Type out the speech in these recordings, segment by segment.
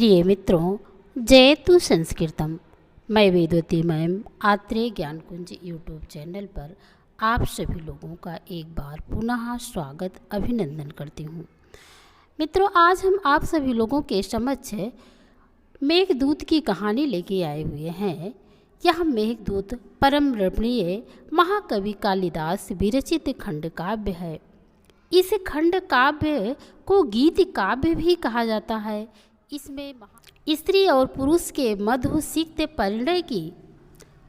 प्रिय मित्रों, जयतु संस्कृतम। मैं वेदवती मैम आत्रेय ज्ञान कुंज यूट्यूब चैनल पर आप सभी लोगों का एक बार पुनः स्वागत अभिनंदन करती हूँ। मित्रों, आज हम आप सभी लोगों के समक्ष मेघदूत की कहानी लेके आए हुए हैं। यह मेघदूत परम रमणीय महाकवि कालिदास विरचित खंड काव्य है। इस खंड काव्य को गीत काव्य भी कहा जाता है। इसमें स्त्री और पुरुष के मधु सिक्त परिणय की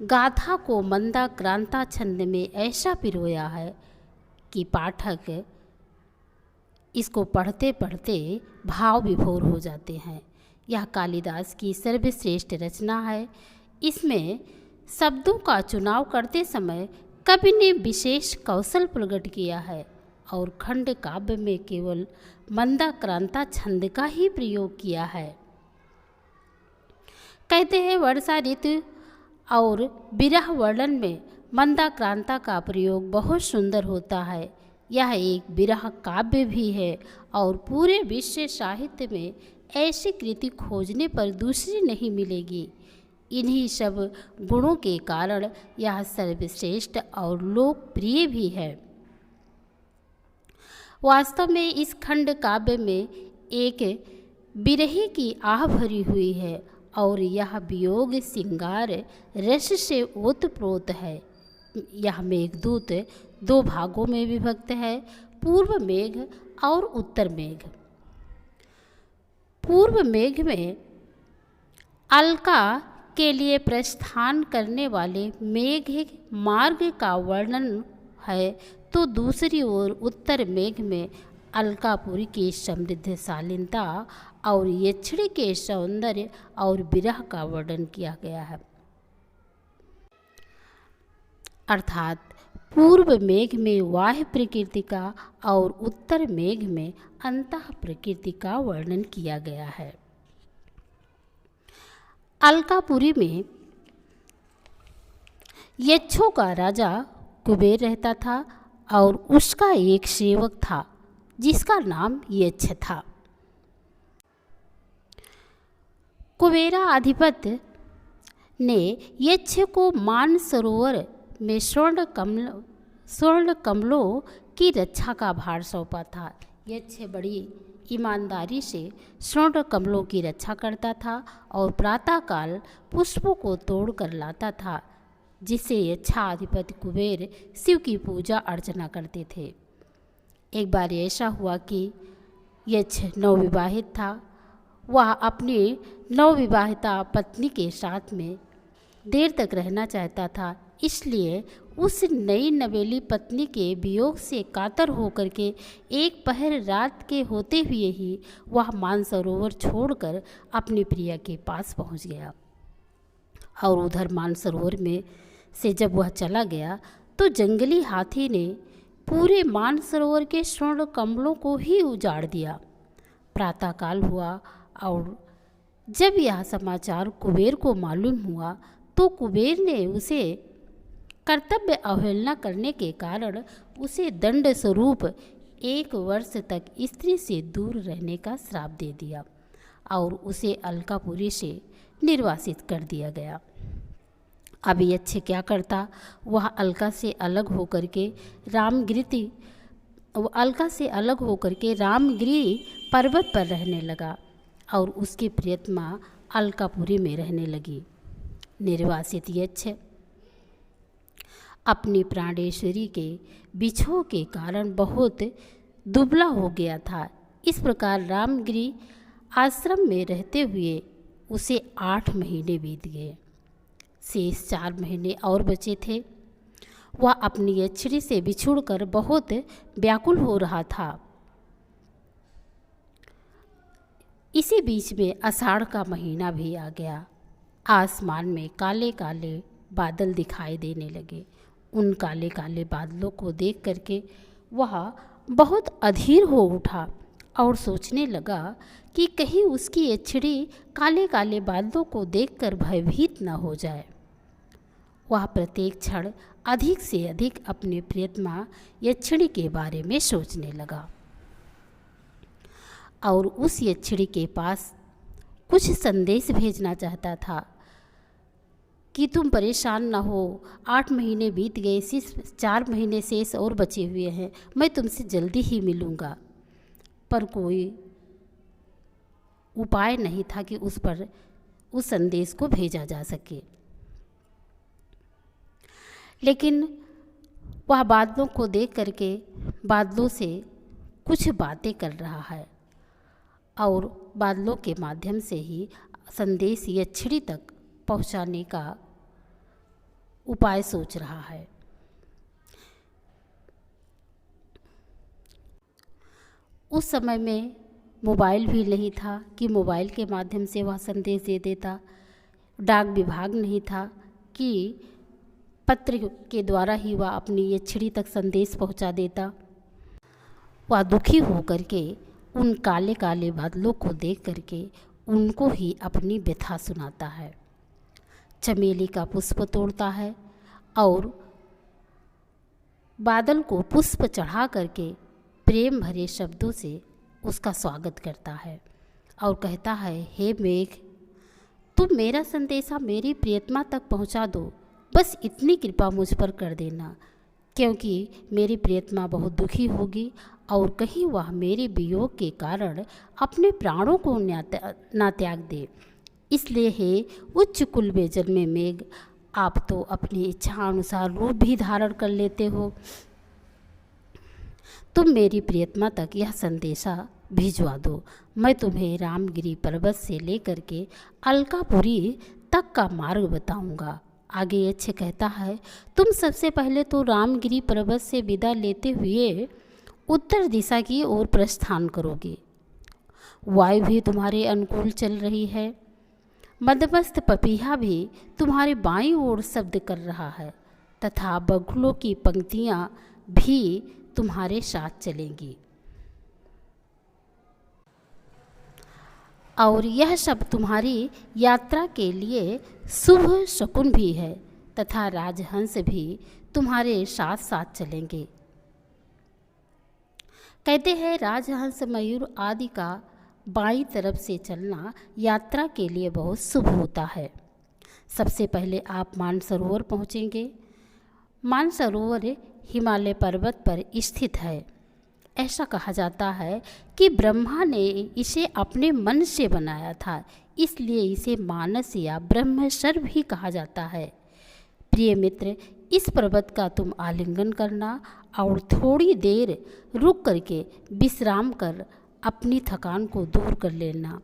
गाथा को मंदाक्रांता छंद में ऐसा पिरोया है कि पाठक इसको पढ़ते पढ़ते भाव विभोर हो जाते हैं। यह कालिदास की सर्वश्रेष्ठ रचना है। इसमें शब्दों का चुनाव करते समय कवि ने विशेष कौशल प्रकट किया है और खंड काव्य में केवल मंदाक्रांता छंद का ही प्रयोग किया है। कहते हैं वर्षा ऋतु और विरह वर्णन में मंदाक्रांता का प्रयोग बहुत सुंदर होता है। यह एक विरह काव्य भी है और पूरे विश्व साहित्य में ऐसी कृति खोजने पर दूसरी नहीं मिलेगी। इन्हीं सब गुणों के कारण यह सर्वश्रेष्ठ और लोकप्रिय भी है। वास्तव में इस खंड काव्य में एक विरही की आह भरी हुई है और यह वियोग श्रृंगार रस से ओतप्रोत है। यह मेघदूत दो भागों में विभक्त है, पूर्व मेघ और उत्तर मेघ। पूर्व मेघ में अलका के लिए प्रस्थान करने वाले मेघ मार्ग का वर्णन है, तो दूसरी ओर उत्तर मेघ में अलकापुरी की समृद्ध शालीनता और यक्षिणी के सौंदर्य और विरह का वर्णन किया गया है। अर्थात पूर्व मेघ में बाह्य प्रकृति का और उत्तर मेघ में अंतः प्रकृति का वर्णन किया गया है। अलकापुरी में यक्षों का राजा कुबेर रहता था और उसका एक सेवक था जिसका नाम यक्ष था। कुबेराधिपति ने यक्ष को मानसरोवर में स्वर्ण कमलों की रक्षा का भार सौंपा था। यक्ष बड़ी ईमानदारी से स्वर्ण कमलों की रक्षा करता था और प्रातःकाल पुष्पों को तोड़ कर लाता था, जिससे यक्षाधिपति कुबेर शिव की पूजा अर्चना करते थे। एक बार ऐसा हुआ कि यक्ष नवविवाहित था। वह अपनी नवविवाहिता पत्नी के साथ में देर तक रहना चाहता था, इसलिए उस नई नवेली पत्नी के वियोग से कातर होकर के एक पहर रात के होते हुए ही वह मानसरोवर छोड़कर अपनी प्रिया के पास पहुंच गया। और उधर मानसरोवर में से जब वह चला गया तो जंगली हाथी ने पूरे मानसरोवर के स्वर्ण कमलों को ही उजाड़ दिया। प्रातःकाल हुआ और जब यह समाचार कुबेर को मालूम हुआ तो कुबेर ने उसे कर्तव्य अवहेलना करने के कारण उसे दंड स्वरूप 1 वर्ष तक स्त्री से दूर रहने का श्राप दे दिया और उसे अलकापुरी से निर्वासित कर दिया गया। अब यक्ष क्या करता? वह अलका से अलग होकर के रामगिरी पर्वत पर रहने लगा और उसकी प्रियतमा अलकापुरी में रहने लगी। निर्वासित यक्ष अपनी प्राणेश्वरी के बिछोह के कारण बहुत दुबला हो गया था। इस प्रकार रामगिरी आश्रम में रहते हुए उसे 8 महीने बीत गए। शेष 4 महीने और बचे थे। वह अपनी यक्षिणी से बिछुड़कर बहुत व्याकुल हो रहा था। इसी बीच में आषाढ़ का महीना भी आ गया। आसमान में काले काले बादल दिखाई देने लगे। उन काले काले बादलों को देख करके वह बहुत अधीर हो उठा और सोचने लगा कि कहीं उसकी यक्षिणी काले काले बादलों को देखकर भयभीत न हो जाए। वह प्रत्येक क्षण अधिक से अधिक अपने प्रियतमा यक्षिणी के बारे में सोचने लगा और उस यक्षिणी के पास कुछ संदेश भेजना चाहता था कि तुम परेशान ना हो, 8 महीने बीत गए, सिर्फ 4 महीने शेष और बचे हुए हैं, मैं तुमसे जल्दी ही मिलूँगा। पर कोई उपाय नहीं था कि उस संदेश को भेजा जा सके। लेकिन वह बादलों को देख करके बादलों से कुछ बातें कर रहा है और बादलों के माध्यम से ही संदेश यक्षिणी तक पहुंचाने का उपाय सोच रहा है। उस समय में मोबाइल भी नहीं था कि मोबाइल के माध्यम से वह संदेश दे देता। डाक विभाग नहीं था कि पत्र के द्वारा ही वह अपनी यक्षिणी तक संदेश पहुंचा देता। वह दुखी होकर के उन काले काले बादलों को देख करके उनको ही अपनी व्यथा सुनाता है। चमेली का पुष्प तोड़ता है और बादल को पुष्प चढ़ा करके प्रेम भरे शब्दों से उसका स्वागत करता है और कहता है, हे मेघ, तुम मेरा संदेशा मेरी प्रियतमा तक पहुंचा दो, बस इतनी कृपा मुझ पर कर देना, क्योंकि मेरी प्रियतमा बहुत दुखी होगी और कहीं वह मेरे वियोग के कारण अपने प्राणों को ना त्याग दे। इसलिए हे उच्च कुल में जन्मे मेघ, आप तो अपनी इच्छा अनुसार रूप भी धारण कर लेते हो। तुम मेरी प्रियतमा तक यह संदेशा भिजवा दो। मैं तुम्हें रामगिरी पर्वत से लेकर के अलकापुरी तक का मार्ग बताऊंगा। आगे यक्ष कहता है, तुम सबसे पहले तो रामगिरी पर्वत से विदा लेते हुए उत्तर दिशा की ओर प्रस्थान करोगे। वायु भी तुम्हारे अनुकूल चल रही है। मदमस्त पपीहा भी तुम्हारे बाईं ओर शब्द कर रहा है तथा बगुलों की पंक्तियां भी तुम्हारे साथ चलेंगी। और यह सब तुम्हारी यात्रा के लिए शुभ शकुन भी है तथा राजहंस भी तुम्हारे साथ साथ चलेंगे। कहते हैं राजहंस मयूर आदि का बाईं तरफ से चलना यात्रा के लिए बहुत शुभ होता है। सबसे पहले आप मानसरोवर पहुँचेंगे। मानसरोवर हिमालय पर्वत पर स्थित है। ऐसा कहा जाता है कि ब्रह्मा ने इसे अपने मन से बनाया था, इसलिए इसे मानस या ब्रह्मसर भी कहा जाता है। प्रिय मित्र, इस पर्वत का तुम आलिंगन करना और थोड़ी देर रुक करके विश्राम कर अपनी थकान को दूर कर लेना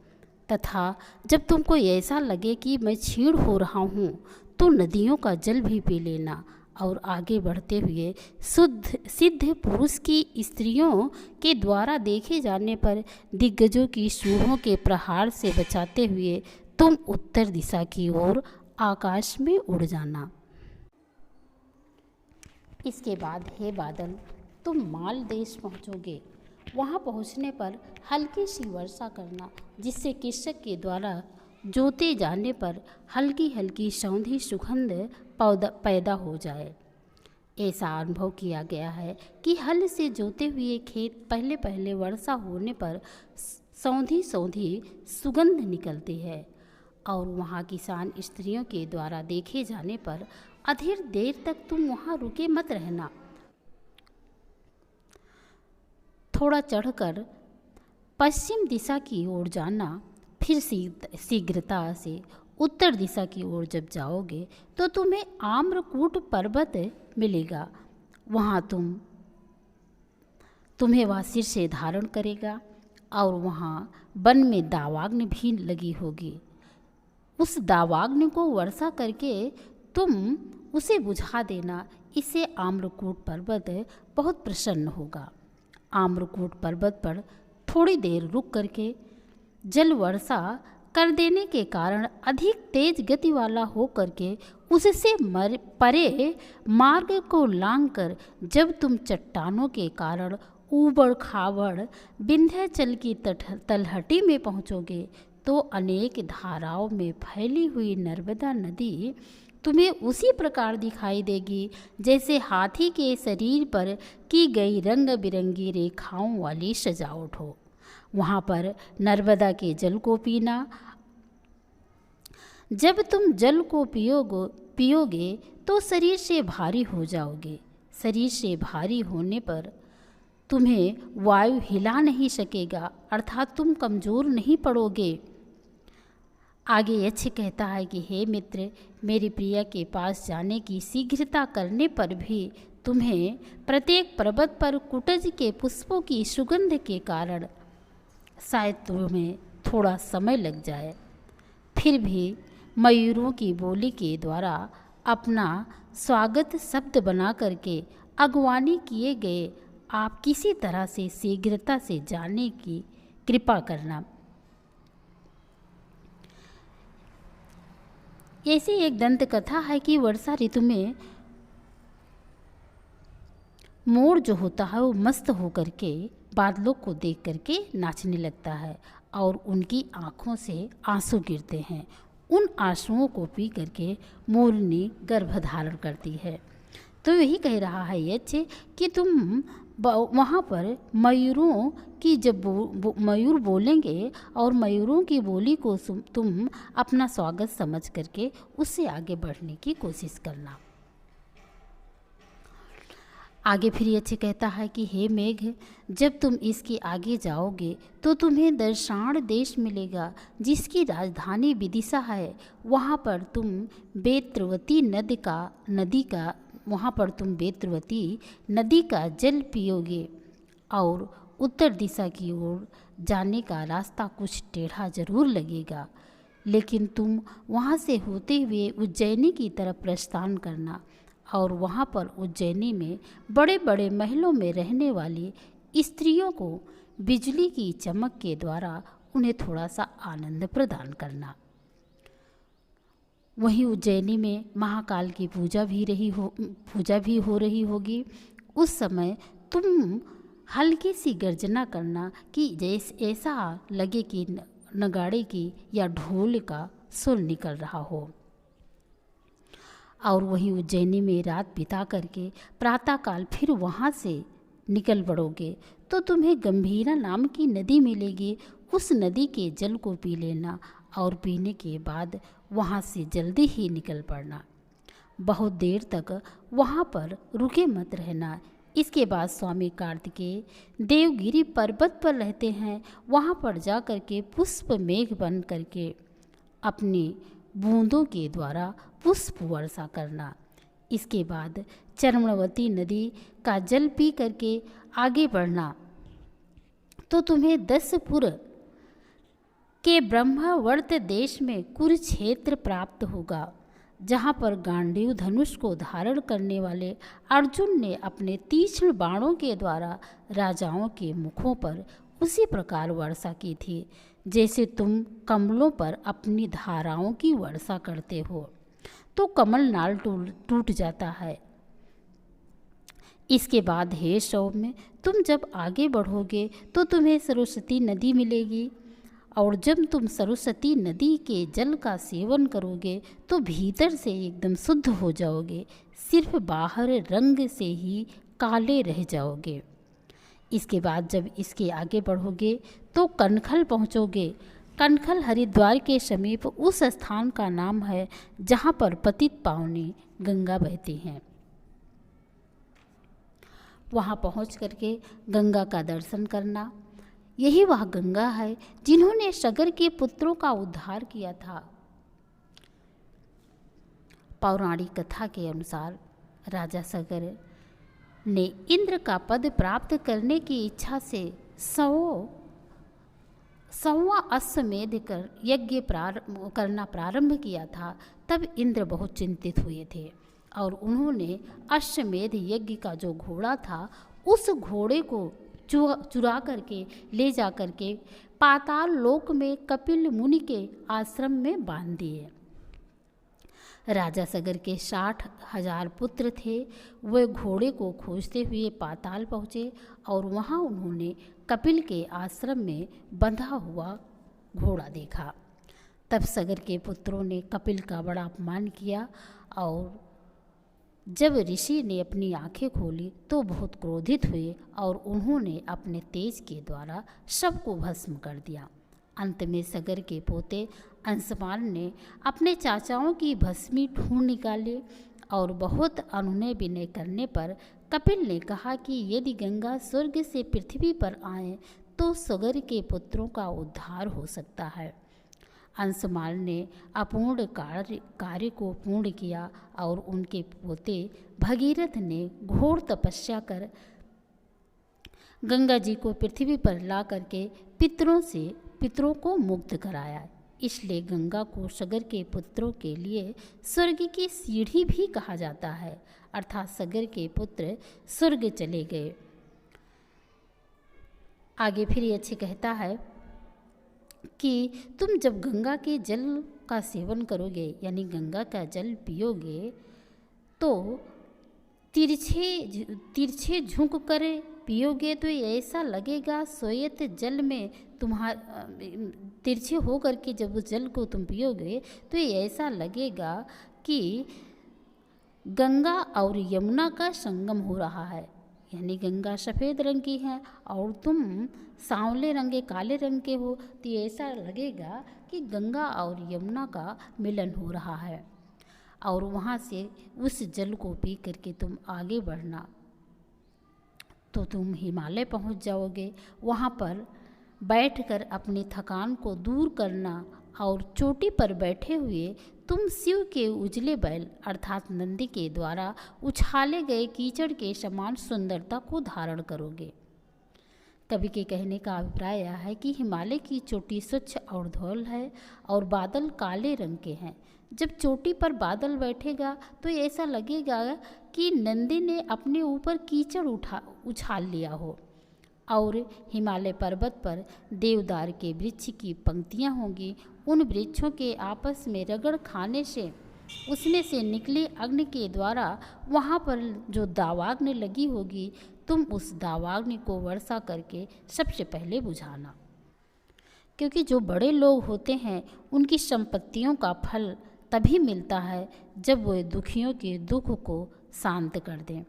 तथा जब तुमको ऐसा लगे कि मैं क्षीण हो रहा हूँ तो नदियों का जल भी पी लेना और आगे बढ़ते हुए सिद्ध पुरुष की स्त्रियों के द्वारा देखे जाने पर दिग्गजों की सूढ़ों के प्रहार से बचाते हुए तुम उत्तर दिशा की ओर आकाश में उड़ जाना। इसके बाद हे बादल, तुम माल देश पहुँचोगे। वहाँ पहुँचने पर हल्की सी वर्षा करना, जिससे कृषक के द्वारा जोते जाने पर हल्की हल्की सौंधी सुगंध पैदा हो जाए। ऐसा अनुभव किया गया है कि हल से जोते हुए खेत पहले पहले वर्षा होने पर सौंधी सौंधी सुगंध निकलती है और वहाँ किसान स्त्रियों के द्वारा देखे जाने पर अधिक देर तक तुम वहाँ रुके मत रहना। थोड़ा चढ़कर पश्चिम दिशा की ओर जाना, फिर शीघ्रता से उत्तर दिशा की ओर जब जाओगे तो तुम्हें आम्रकूट पर्वत मिलेगा। वहाँ तुम्हें वह सिर से धारण करेगा और वहाँ वन में दावाग्नि भी लगी होगी। उस दावाग्नि को वर्षा करके तुम उसे बुझा देना। इससे आम्रकूट पर्वत बहुत प्रसन्न होगा। आम्रकूट पर्वत पर थोड़ी देर रुक करके जल वर्षा कर देने के कारण अधिक तेज गति वाला हो करके उससे परे मार्ग को लांघकर जब तुम चट्टानों के कारण ऊबड़ खाबड़ विंध्याचल की तलहटी में पहुँचोगे तो अनेक धाराओं में फैली हुई नर्मदा नदी तुम्हें उसी प्रकार दिखाई देगी जैसे हाथी के शरीर पर की गई रंग बिरंगी रेखाओं वाली सजावट हो। वहाँ पर नर्मदा के जल को पीना जब तुम जल को पियोगे तो शरीर से भारी हो जाओगे। शरीर से भारी होने पर तुम्हें वायु हिला नहीं सकेगा, अर्थात तुम कमज़ोर नहीं पड़ोगे। आगे यक्ष कहता है कि हे मित्र, मेरी प्रिया के पास जाने की शीघ्रता करने पर भी तुम्हें प्रत्येक पर्वत पर कुटज के पुष्पों की सुगंध के कारण शायद तुम्हें थोड़ा समय लग जाए, फिर भी मयूरों की बोली के द्वारा अपना स्वागत शब्द बना करके अगवानी किए गए आप किसी तरह से शीघ्रता से जाने की कृपा करना। ऐसी एक दंत कथा है कि वर्षा ऋतु में मोर जो होता है वो मस्त होकर के बादलों को देख करके नाचने लगता है और उनकी आँखों से आंसू गिरते हैं। उन आंसुओं को पी करके मोरनी गर्भ धारण करती है। तो यही कह रहा है यक्ष कि तुम वहाँ पर मयूरों की जब मयूर बोलेंगे और मयूरों की बोली को तुम अपना स्वागत समझ करके उससे आगे बढ़ने की कोशिश करना। आगे फिर यक्ष कहता है कि हे मेघ, जब तुम इसके आगे जाओगे तो तुम्हें दर्शाण देश मिलेगा, जिसकी राजधानी विदिशा है। वहाँ पर तुम बेत्रवती नदी का जल पियोगे और उत्तर दिशा की ओर जाने का रास्ता कुछ टेढ़ा जरूर लगेगा, लेकिन तुम वहाँ से होते हुए उज्जैनी की तरफ प्रस्थान करना और वहाँ पर उज्जैनी में बड़े बड़े महलों में रहने वाली स्त्रियों को बिजली की चमक के द्वारा उन्हें थोड़ा सा आनंद प्रदान करना। वहीं उज्जैनी में महाकाल की पूजा भी हो रही होगी। उस समय तुम हल्की सी गर्जना करना कि जैसे ऐसा लगे कि नगाड़े की या ढोल का सुर निकल रहा हो। और वहीं उज्जैनी में रात बिता करके प्रातःकाल फिर वहाँ से निकल पड़ोगे तो तुम्हें गंभीरा नाम की नदी मिलेगी। उस नदी के जल को पी लेना और पीने के बाद वहाँ से जल्दी ही निकल पड़ना। बहुत देर तक वहाँ पर रुके मत रहना। इसके बाद स्वामी कार्तिकेय देवगिरी पर्वत पर रहते हैं। वहाँ पर जा कर के पुष्प मेघ बन करके अपनी बूंदों के द्वारा पुष्प वर्षा करना। इसके बाद चर्मवती नदी का जल पी करके आगे बढ़ना तो तुम्हें 10 पुर के ब्रह्मावर्त देश में कुरुक्षेत्र प्राप्त होगा, जहाँ पर गांडीव धनुष को धारण करने वाले अर्जुन ने अपने तीक्ष्ण बाणों के द्वारा राजाओं के मुखों पर उसी प्रकार वर्षा की थी जैसे तुम कमलों पर अपनी धाराओं की वर्षा करते हो तो कमल नाल टूट जाता है। इसके बाद हे सौम्य, तुम जब आगे बढ़ोगे तो तुम्हें सरस्वती नदी मिलेगी और जब तुम सरस्वती नदी के जल का सेवन करोगे तो भीतर से एकदम शुद्ध हो जाओगे, सिर्फ बाहर रंग से ही काले रह जाओगे। इसके बाद जब इसके आगे बढ़ोगे तो कनखल पहुँचोगे। कनखल हरिद्वार के समीप उस स्थान का नाम है जहाँ पर पतित पावनी गंगा बहती हैं। वहाँ पहुँच करके गंगा का दर्शन करना। यही वह गंगा है जिन्होंने सगर के पुत्रों का उद्धार किया था। पौराणिक कथा के अनुसार राजा सगर ने इंद्र का पद प्राप्त करने की इच्छा से 100वां अश्वमेध कर यज्ञ करना प्रारंभ किया था। तब इंद्र बहुत चिंतित हुए थे और उन्होंने अश्वमेध यज्ञ का जो घोड़ा था उस घोड़े को चुरा करके ले जा करके पाताल लोक में कपिल मुनि के आश्रम में बांध दिए। राजा सगर के 60,000 पुत्र थे। वे घोड़े को खोजते हुए पाताल पहुँचे और वहाँ उन्होंने कपिल के आश्रम में बंधा हुआ घोड़ा देखा। तब सगर के पुत्रों ने कपिल का बड़ा अपमान किया और जब ऋषि ने अपनी आंखें खोली तो बहुत क्रोधित हुए और उन्होंने अपने तेज के द्वारा सबको भस्म कर दिया। अंत में सगर के पोते अंशुमान ने अपने चाचाओं की भस्मी ढूंढ निकाली और बहुत अनुनय विनय करने पर कपिल ने कहा कि यदि गंगा स्वर्ग से पृथ्वी पर आए तो सगर के पुत्रों का उद्धार हो सकता है। अंशुमान ने अपूर्ण कार्य को पूर्ण किया और उनके पोते भगीरथ ने घोर तपस्या कर गंगा जी को पृथ्वी पर ला करके पितरों को मुक्त कराया। इसलिए गंगा को सगर के पुत्रों के लिए स्वर्ग की सीढ़ी भी कहा जाता है, अर्थात सगर के पुत्र स्वर्ग चले गए। आगे फिर ये अच्छे कहता है कि तुम जब गंगा के जल का सेवन करोगे, यानी गंगा का जल पियोगे, तो तिरछे झुक कर पियोगे तो ऐसा लगेगा सोयत जल में तिरछे हो करके जब उस जल को तुम पियोगे तो ऐसा लगेगा कि गंगा और यमुना का संगम हो रहा है। यानी गंगा सफ़ेद रंग की है और तुम सांवले रंग काले रंग के हो, तो ऐसा लगेगा कि गंगा और यमुना का मिलन हो रहा है। और वहाँ से उस जल को पी करके तुम आगे बढ़ना तो तुम हिमालय पहुँच जाओगे। वहाँ पर बैठकर अपनी थकान को दूर करना और चोटी पर बैठे हुए तुम शिव के उजले बैल अर्थात नंदी के द्वारा उछाले गए कीचड़ के समान सुंदरता को धारण करोगे। कवि के कहने का अभिप्राय यह है कि हिमालय की चोटी स्वच्छ और धौल है और बादल काले रंग के हैं। जब चोटी पर बादल बैठेगा तो ऐसा लगेगा कि नंदी ने अपने ऊपर कीचड़ उछाल लिया हो। और हिमालय पर्वत पर देवदार के वृक्ष की पंक्तियाँ होंगी। उन वृक्षों के आपस में रगड़ खाने से उसमें से निकले अग्नि के द्वारा वहाँ पर जो दावाग्नि लगी होगी, तुम उस दावाग्नि को वर्षा करके सबसे पहले बुझाना। क्योंकि जो बड़े लोग होते हैं उनकी संपत्तियों का फल तभी मिलता है जब वे दुखियों के दुख को शांत कर दें।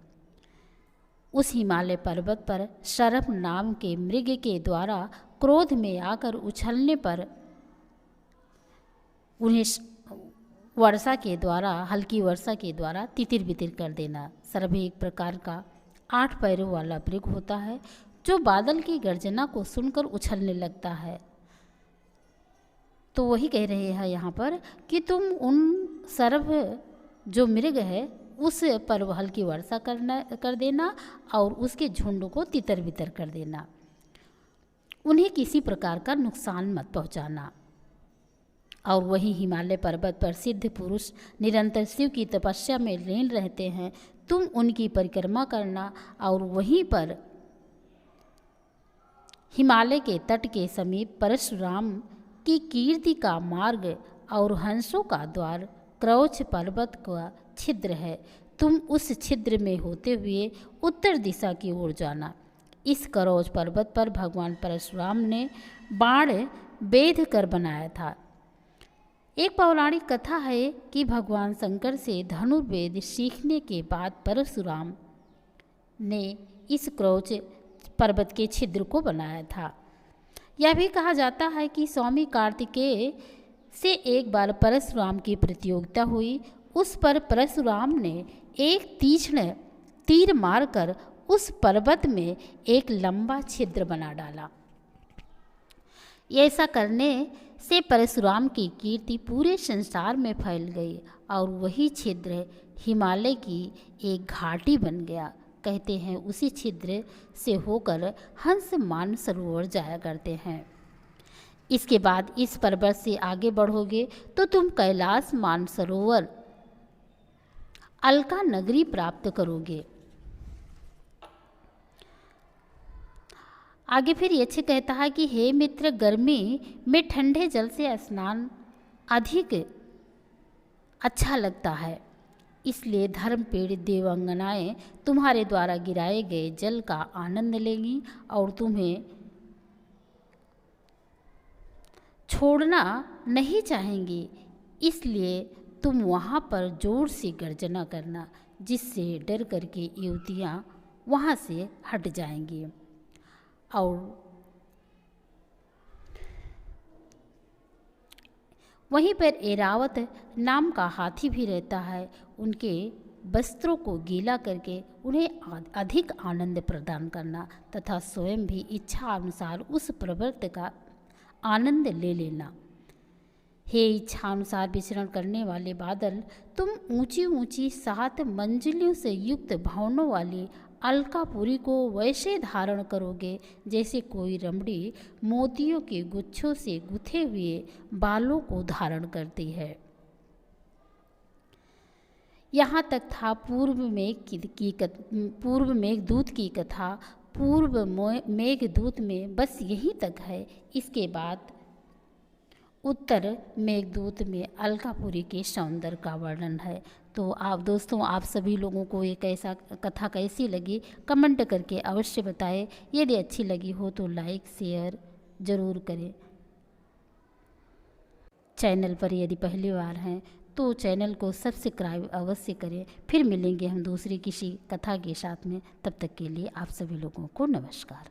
उस हिमालय पर्वत पर शरभ नाम के मृग के द्वारा क्रोध में आकर उछलने पर उन्हें वर्षा के द्वारा, हल्की वर्षा के द्वारा तितिर बितिर कर देना। शरभ एक प्रकार का 8 पैरों वाला मृग होता है जो बादल की गर्जना को सुनकर उछलने लगता है। तो वही कह रहे हैं यहाँ पर कि तुम उन शरभ जो मृग है उस पर हल्की वर्षा कर देना और उसके झुंड को तितर बितर कर देना। उन्हें किसी प्रकार का नुकसान मत पहुँचाना। और वही हिमालय पर्वत पर सिद्ध पुरुष निरंतर शिव की तपस्या में लीन रहते हैं। तुम उनकी परिक्रमा करना और वहीं पर हिमालय के तट के समीप परशुराम की कीर्ति का मार्ग और हंसों का द्वार क्रौच पर्वत का छिद्र है। तुम उस छिद्र में होते हुए उत्तर दिशा की ओर जाना। इस क्रौच पर्वत पर भगवान परशुराम ने बाण बेध कर बनाया था। एक पौराणिक कथा है कि भगवान शंकर से धनुर्वेद सीखने के बाद परशुराम ने इस क्रौच पर्वत के छिद्र को बनाया था। यह भी कहा जाता है कि स्वामी कार्तिकेय से एक बार परशुराम की प्रतियोगिता हुई। उस पर परशुराम ने एक तीक्ष्ण तीर मारकर उस पर्वत में एक लंबा छिद्र बना डाला। ऐसा करने से परशुराम की कीर्ति पूरे संसार में फैल गई और वही छिद्र हिमालय की एक घाटी बन गया। कहते हैं उसी छिद्र से होकर हंस मान सरोवर जाया करते हैं। इसके बाद इस पर्वत से आगे बढ़ोगे तो तुम कैलाश मानसरोवर अलका नगरी प्राप्त करोगे। आगे फिर यक्ष कहता है कि हे मित्र, गर्मी में ठंडे जल से स्नान अधिक अच्छा लगता है, इसलिए धर्म पीड़ित देवांगनाएं तुम्हारे द्वारा गिराए गए जल का आनंद लेंगी और तुम्हें छोड़ना नहीं चाहेंगी। इसलिए तुम वहाँ पर जोर से गर्जना करना, जिससे डर करके युवतियाँ वहाँ से हट जाएंगी। और वहीं पर एरावत नाम का हाथी भी रहता है। उनके वस्त्रों को गीला करके उन्हें अधिक आनंद प्रदान करना तथा स्वयं भी इच्छा अनुसार उस प्रवृत्ति का आनंद ले लेना। हे इच्छानुसार विचरण करने वाले बादल, तुम ऊंची ऊंची 7 मंजिलों से युक्त भवनों वाली अलकापुरी को वैसे धारण करोगे जैसे कोई रमणी मोतियों के गुच्छों से गुथे हुए बालों को धारण करती है। यहाँ तक था पूर्व मेघदूत की कथा। पूर्व मेघदूत में बस यहीं तक है। इसके बाद उत्तर मेघदूत में अलकापुरी के सौंदर्य का वर्णन है। तो आप दोस्तों, आप सभी लोगों को एक ऐसा कथा कैसी लगी कमेंट करके अवश्य बताएं। यदि अच्छी लगी हो तो लाइक शेयर ज़रूर करें। चैनल पर यदि पहली बार हैं तो चैनल को सब्सक्राइब अवश्य करें। फिर मिलेंगे हम दूसरी किसी कथा के साथ में। तब तक के लिए आप सभी लोगों को नमस्कार।